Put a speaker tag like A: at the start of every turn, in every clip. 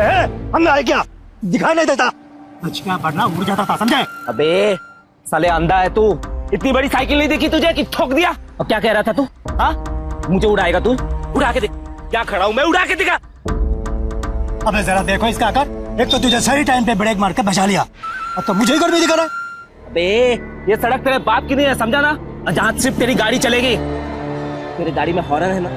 A: है, अंधा है क्या? दिखाई नहीं देता? बचका पड़ना उड़ जाता था, समझे?
B: अबे साले अंधा है तू? इतनी बड़ी साइकिल नहीं देखी तुझे कि ठोक दिया? अब क्या कह रहा था तू? हाँ, मुझे उड़ाएगा तू? उड़ा के देख, क्या खड़ा हूं मैं, उड़ा के दिखा।
A: अबे जरा देखो इसका आकर, एक तो तुझे सही टाइम पे ब्रेक मार के बचा लिया, अब तो मुझे ही गर्मी दिखा रहा है।
B: अबे ये सड़क तेरे बाप की नहीं है, समझा ना? जहाँ सिर्फ तेरी गाड़ी चलेगी। तेरी गाड़ी में हॉर्न है ना?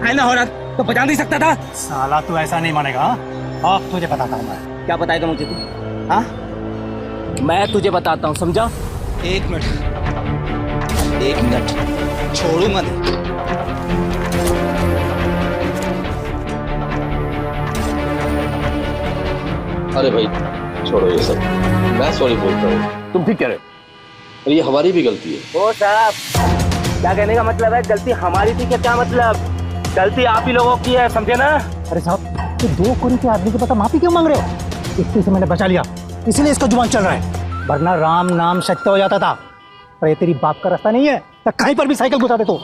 B: है ना हॉर्न? तो बजा नहीं सकता था?
A: साला तू ऐसा नहीं मानेगा। अब तुझे बताता हूँ मैं।
B: क्या बताएगा मुझे तू? हाँ, मैं तुझे बताता हूँ, समझा?
C: 1 मिनट, 1 मिनट, छोड़ूंगा नहीं।
D: अरे भाई छोड़ो ये सब, मैं सॉरी बोलता हूँ।
B: तुम ठीक कह रहे हो।
D: और ये हमारी भी गलती है।
B: ओ साहब, क्या कहने का मतलब है? गलती हमारी थी क्या? क्या मतलब? गलती आप ही लोगों की है, समझे ना?
A: अरे साहब, तो 2 कोरी के आदमी के पता माफी क्यों मांग रहे हो? इतने से मैंने बचा लिया, इसीलिए इसका जुबान चल रहा है, वरना राम नाम सत्य हो जाता था। पर ये तेरी बाप का रास्ता नहीं है, तो कहीं पर भी साइकिल घुसा दे तो।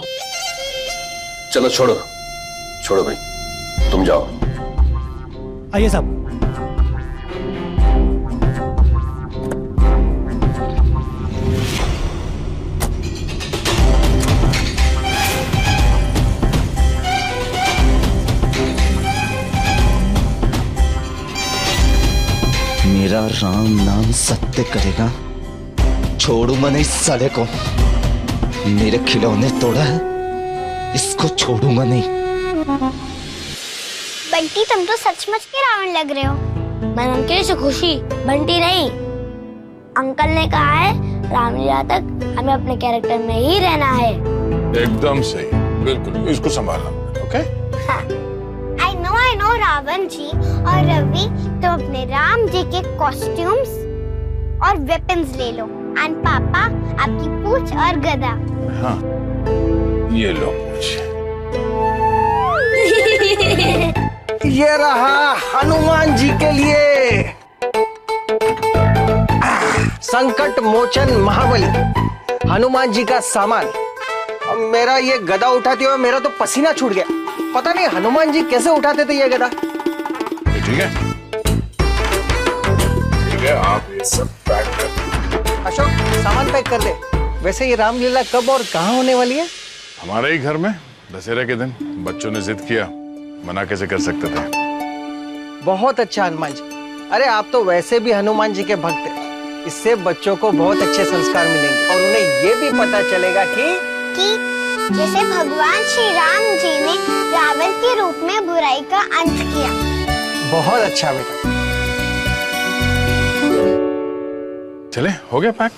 D: चलो छोड़ो, छोड़ो भाई, तुम जाओ।
A: आइए साहब।
C: मेरा राम नाम सत्य करेगा, छोड़ूंगा नहीं साले को। मेरे खिलौने तोड़ा है, इसको छोड़ूंगा नहीं।
E: बंटी तुम तो सचमुच के रावण लग रहे हो। मैं अंकल से खुशी, बंटी नहीं। अंकल ने कहा है रामलीला तक हमें अपने कैरेक्टर में ही रहना है।
F: एकदम सही, बिल्कुल, इसको संभालना। ओके?
E: हाँ। I know रावण जी और रवि, तुम अपने राम जी के कॉस्ट्यूम्स और वेपन्स ले लो, एंड पापा आपकी पूंछ और गदा।
F: हाँ, ये लो पूछ।
G: ये रहा हनुमान जी के लिए संकट मोचन महाबली हनुमान जी का सामान। अब मेरा ये गदा उठाते हुए मेरा तो पसीना छूट गया। पता नहीं हनुमान जी कैसे उठाते थे ये गदा।
F: ठीक है, ठीक है, आप ये सब पैक कर।
G: अशोक, सामान पैक कर दे। वैसे ये रामलीला कब और कहाँ होने वाली है?
F: हमारे ही घर में, दशहरे के दिन। बच्चों ने जिद किया, मना कैसे कर सकते थे।
G: बहुत अच्छा हनुमान जी। अरे आप तो वैसे भी हनुमान जी के भक्त हैं। इससे बच्चों को बहुत अच्छे संस्कार मिलेंगे और उन्हें ये भी पता चलेगा कि
E: जैसे भगवान श्री राम जी ने रावण के रूप में बुराई का अंत किया।
G: बहुत अच्छा बेटा।
F: चले, हो गया पैक?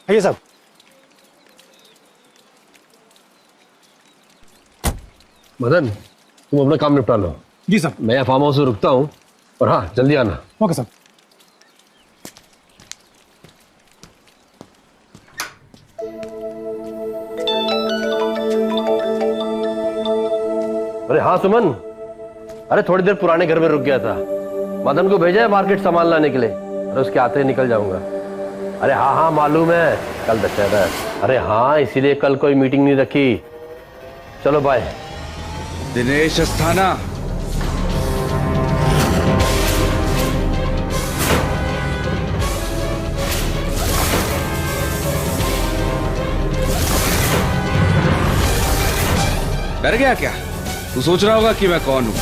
A: आइए साहब।
H: मदन, तुम अपना काम निपटा लो।
A: जी सर।
H: मैं यहाँ फार्म हाउस में रुकता हूँ, और हाँ जल्दी आना।
A: Okay sir.
H: अरे हाँ सुमन, अरे थोड़ी देर पुराने घर में रुक गया था। मदन को भेजा है मार्केट सामान लाने के लिए। अरे उसके आते ही निकल जाऊंगा। अरे हाँ हाँ मालूम है, कल दशहरा है। अरे हाँ, इसीलिए कल कोई मीटिंग नहीं रखी। चलो बाय।
C: दिनेश अस्थाना, डर गया क्या? तू सोच रहा होगा कि मैं कौन हूं।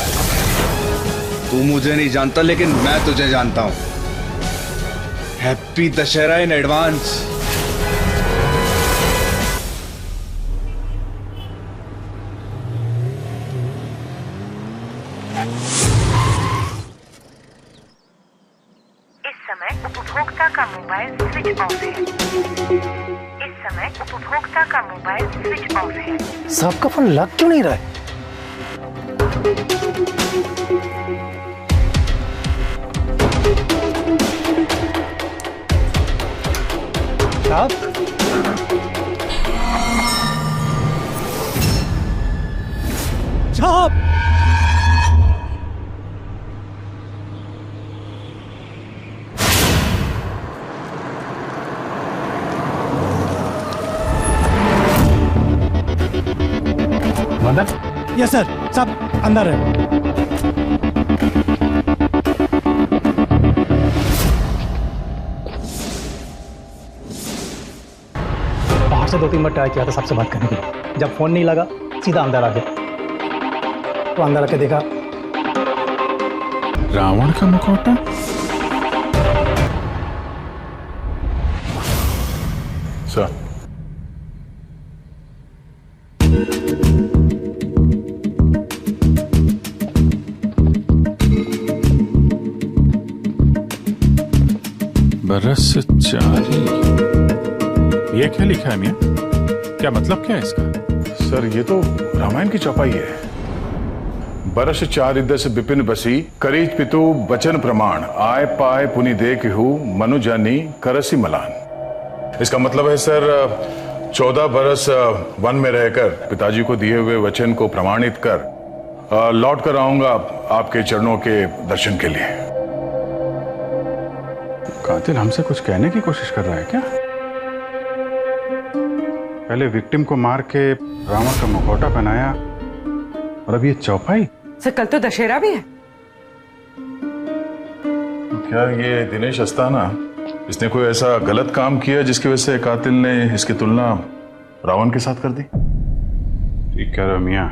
C: तू मुझे नहीं जानता, लेकिन मैं तुझे जानता हूं। Happy Dussehra in advance.
I: इस समय उपभोक्ता का मोबाइल स्विच ऑफ है। इस समय उपभोक्ता का मोबाइल स्विच ऑफ है।
A: सबका फोन लग क्यों नहीं रहा है? साहब, यस सर, सब अंदर है। बाहर से 2-3 बार ट्राई किया था सबसे बात करने के लिए, जब फोन नहीं लगा सीधा अंदर आ गया। तो अंदर आके देखा
F: रावण का मुखौटा। सर, बरस चारी, ये क्या लिखा है मियां? क्या मतलब क्या है इसका? सर ये तो रामायण की चौपाई है। बरस चार दस बिपिन बसी, करीज पितु बचन प्रमाण, आय पाय पुनि देखहु, मनुजानी करसी मलान। इसका मतलब है सर 14 बरस वन में रहकर पिताजी को दिए हुए वचन को प्रमाणित कर लौट कर आऊंगा आपके चरणों के दर्शन के लिए। कातिल हमसे कुछ कहने की कोशिश कर रहा है क्या? पहले विक्टिम को मार के रावण का मुखौटा पहनाया और अब ये चौपाई।
J: सर कल तो दशहरा भी है।
F: क्या ये दिनेश अस्थाना, इसने कोई ऐसा गलत काम किया जिसकी वजह से कातिल ने इसकी तुलना रावण के साथ कर दी? ठीक कह रहे हो मियां,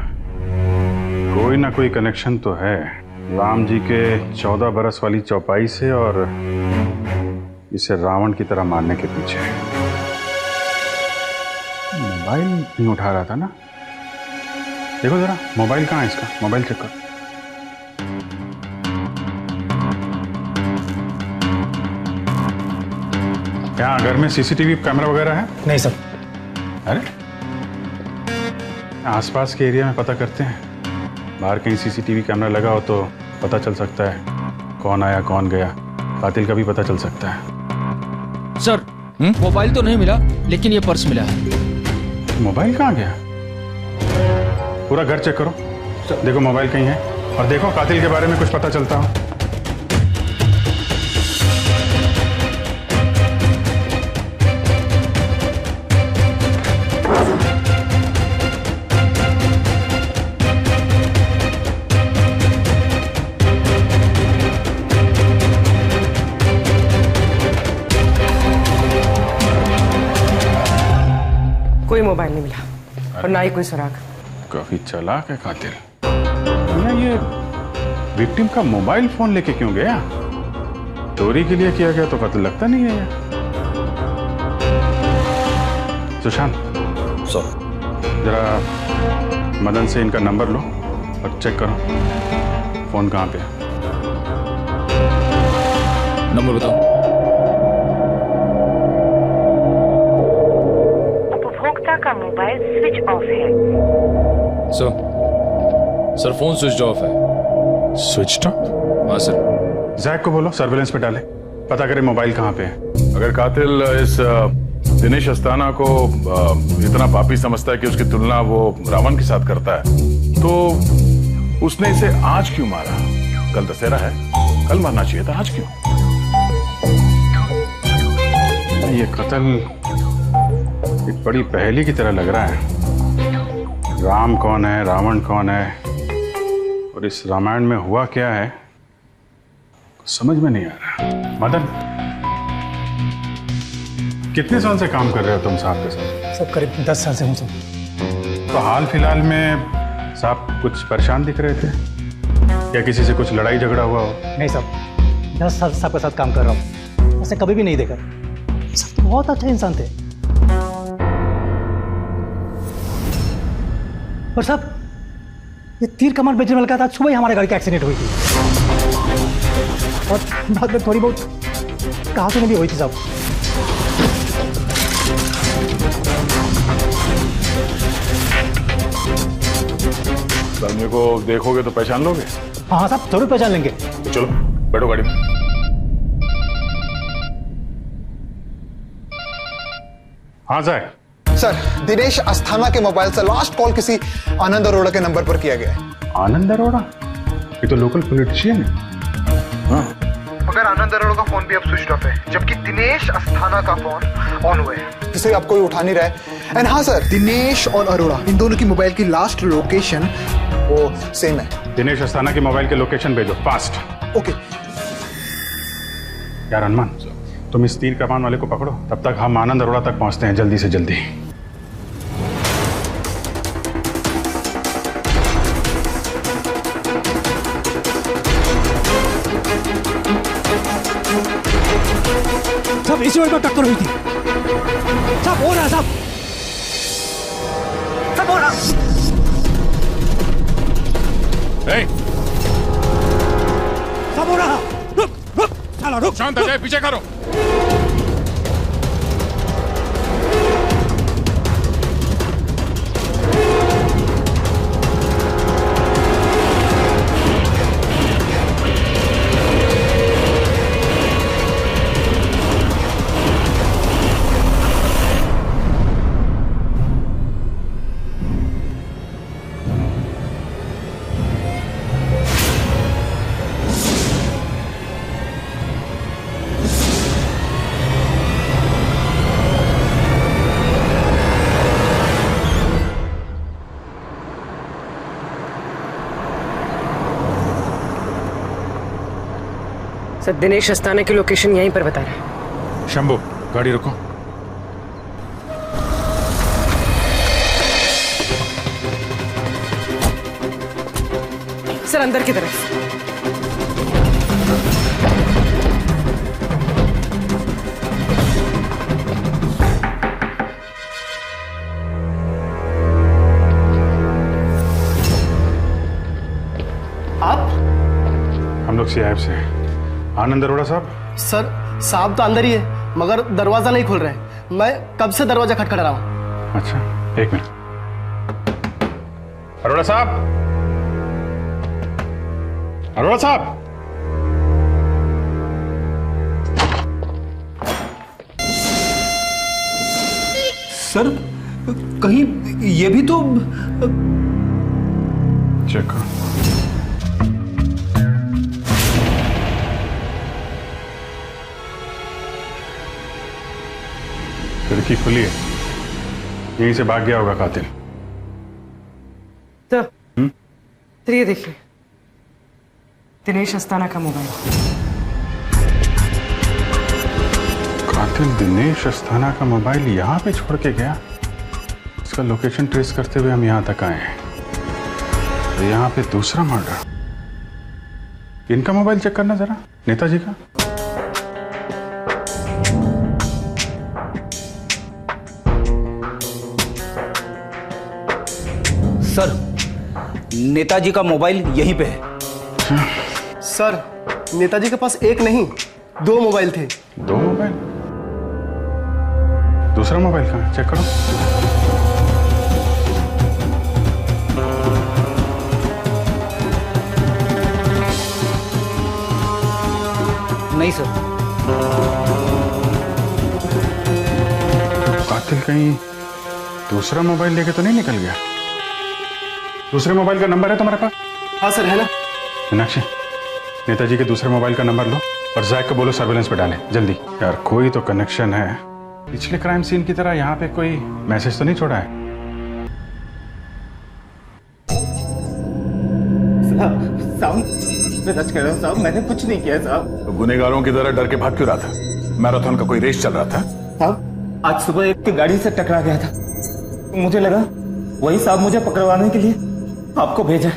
F: कोई ना कोई कनेक्शन तो है राम जी के 14 बरस वाली चौपाई से और इसे रावण की तरह मारने के पीछे। मोबाइल नहीं उठा रहा था ना? देखो जरा मोबाइल कहाँ है इसका, मोबाइल चेक करो। क्या घर में सीसीटीवी कैमरा वगैरह है?
A: नहीं सर।
F: अरे आसपास के एरिया में पता करते हैं, बाहर कहीं सीसीटीवी कैमरा लगा हो तो पता चल सकता है कौन आया कौन गया, कातिल का भी पता चल सकता है।
K: सर मोबाइल तो नहीं मिला लेकिन ये पर्स मिला है।
F: मोबाइल कहाँ गया? पूरा घर चेक करो, देखो मोबाइल कहीं है और देखो कातिल के बारे में कुछ पता चलता हो।
J: कोई मोबाइल नहीं मिला और ना ही कोई सुराग।
F: काफी चालाक है कातिल। ये विक्टिम का मोबाइल फोन लेके क्यों गया? चोरी के लिए किया गया तो कत्ल लगता नहीं है। सुशांत
D: सर,
F: जरा मदन से इनका नंबर लो और चेक करो फोन कहाँ पे है।
K: नंबर बताओ।
I: उपभोक्ता का मोबाइल स्विच ऑफ है।
K: सर फोन स्विच ऑफ है।
F: Switch off?
K: हाँ सर।
F: जैक को बोलो सर्विलेंस पे डाले, पता करें मोबाइल कहाँ पे है। अगर कातिल इस दिनेश अस्थाना को इतना पापी समझता है कि उसकी तुलना वो रावण के साथ करता है, तो उसने इसे आज क्यों मारा? कल दशहरा है, कल मारना चाहिए था, आज क्यों? ये कत्ल एक बड़ी पहेली की तरह लग रहा है। राम कौन है, रावण कौन है और इस रामायण में हुआ क्या है समझ में नहीं आ रहा। मदन, कितने साल से काम कर रहे हो तुम साहब के साथ?
A: सब करीब 10 साल से हूँ सर।
F: तो हाल फिलहाल में साहब कुछ परेशान दिख रहे थे या किसी से कुछ लड़ाई झगड़ा हुआ हो?
A: नहीं साहब, 10 साल से सबके साथ काम कर रहा हूँ, ऐसे कभी भी नहीं देखा। सब तो बहुत अच्छे इंसान थे। पर साहब ये तीर कमान बेचने वाले का था, सुबह ही हमारे गाड़ी का एक्सीडेंट हुई थी और बाद में थोड़ी बहुत कहासुनी भी हुई थी साहब।
F: कल मेरे को देखोगे तो पहचान लोगे?
A: हाँ हाँ साहब, जरूर पहचान लेंगे।
F: तो चलो बैठो गाड़ी में। हाँ जाए
L: सर, दिनेश अस्थाना के मोबाइल से लास्ट कॉल किसी आनंद अरोड़ा के नंबर पर किया गया है।
F: आनंद अरोड़ा? ये तो लोकल पॉलिटिशियन है। हाँ।
L: मगर आनंद अरोड़ा का फोन भी अब स्विच ऑफ है, जबकि दिनेश अस्थाना का फोन ऑन हुआ है, जिसे अब कोई उठा नहीं रहा है। एंड हाँ सर, दिनेश और अरोड़ा इन दोनों की मोबाइल की लास्ट लोकेशन वो सेम है।
F: दिनेश अस्थाना की मोबाइल के लोकेशन भेजो फास्ट।
L: ओके।
F: यार हनुमान, तुम इस तीर कमान वाले को पकड़ो, तब तक हम आनंद अरोड़ा तक पहुंचते हैं जल्दी से जल्दी।
A: सब इसी वक्त टक्कर हुई थी। सब हो रहा, सब हो रहा। सब हो रहा। रुक रुक, चलो रुक।
F: शांत हो जाए, पीछे करो।
J: सर दिनेश अस्थाना की लोकेशन यहीं पर बता रहा है।
F: शंभू, गाड़ी रुको।
J: सर अंदर की तरफ।
G: आप?
F: हम लोग सीआईएफ से हैं। आनंद अरोड़ा साहब?
G: सर साहब तो अंदर ही है, मगर दरवाजा नहीं खुल रहा है। मैं कब से दरवाजा खटखटा रहा हूँ।
F: अच्छा, एक मिनट। अरोड़ा साहब, अरोड़ा साहब।
G: सर कहीं ये भी तो
F: चेक करो। खिड़की खुली है, यहीं से भाग गया होगा कातिल।
J: तो ये देखिए, दिनेश अस्थाना का मोबाइल।
F: कातिल दिनेश अस्थाना का मोबाइल यहाँ पे छोड़ के गया। इसका लोकेशन ट्रेस करते हुए हम यहाँ तक आए हैं। तो यहाँ पे दूसरा मर्डर। इनका मोबाइल चेक करना जरा, नेताजी का।
B: सर, नेताजी का मोबाइल यहीं पे है।
G: सर नेताजी के पास एक नहीं 2 मोबाइल थे।
F: 2 मोबाइल? दूसरा मोबाइल कहाँ है? चेक करो।
B: नहीं सर।
F: कातिल कहीं दूसरा मोबाइल लेके तो नहीं निकल गया? दूसरे मोबाइल का नंबर है तुम्हारे पास?
G: हाँ सर है ना।
F: मीनाक्षी, नेताजी के दूसरे मोबाइल का नंबर लो और जैक को बोलो सर्विलेंस पे डालें जल्दी। यार कोई तो कनेक्शन है। पिछले क्राइम सीन की तरह यहाँ पे कोई मैसेज तो नहीं छोड़ा है?
M: साहब मैं सच कह रहा हूँ साहब, मैंने कुछ नहीं किया साहब।
F: तो गुनेगारों की तरह डर के भाग क्यों रहा था? मैराथन का कोई रेस चल रहा था?
M: साहब आज सुबह एक गाड़ी से टकरा गया था, मुझे लगा वही साहब मुझे पकड़वाने के लिए आपको भेजा,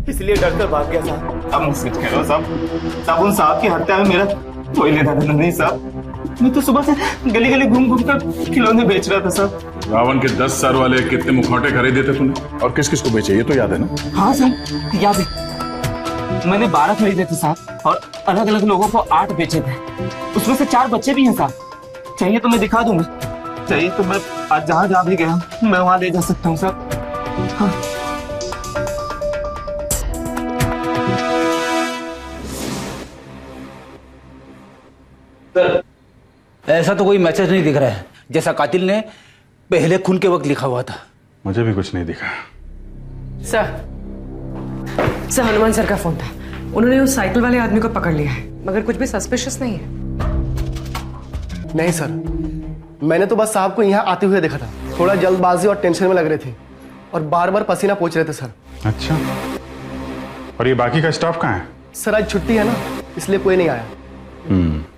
M: इसलिए डर कर भाग गया साहब। अब मैं सच कह रहा हूँ साहब, उन साहब की हत्या में मेरा कोई लेना देना नहीं साहब। मैं तो सुबह से गली गली घूम घूम कर खिलौने बेच रहा था साहब।
F: रावण के 10 सर वाले कितने मुखौटे खरीदे थे तूने, और किस किस को बेचे, ये तो याद है ना?
M: हाँ सर याद है, मैंने 12 खरीदे थे साहब और अलग अलग लोगों को 8 बेचे थे। उसमें से 4 बच्चे भी हैं साहब। चाहिए तो मैं दिखा दूंगा, चाहिए तो मैं आज जहां जहां भी गया मैं वहां ले जा सकता हूँ साहब। हाँ।
B: ऐसा तो कोई मैसेज नहीं दिख रहा है जैसा कातिल ने पहले खून के वक्त लिखा हुआ था।
F: मुझे भी कुछ नहीं दिखा।
J: सर हनुमान सर का फोन था, उन्होंने उस साइकिल वाले आदमी को पकड़ लिया है, मगर कुछ भी सस्पिशियस नहीं है।
G: नहीं सर, मैंने तो बस साहब को यहाँ आते हुए देखा था। थोड़ा जल्दबाजी और टेंशन में लग रहे थे, और बार बार पसीना पोंछ रहे थे सर।
F: अच्छा, और ये बाकी का स्टाफ कहाँ है?
G: सर आज छुट्टी है ना, इसलिए कोई नहीं आया।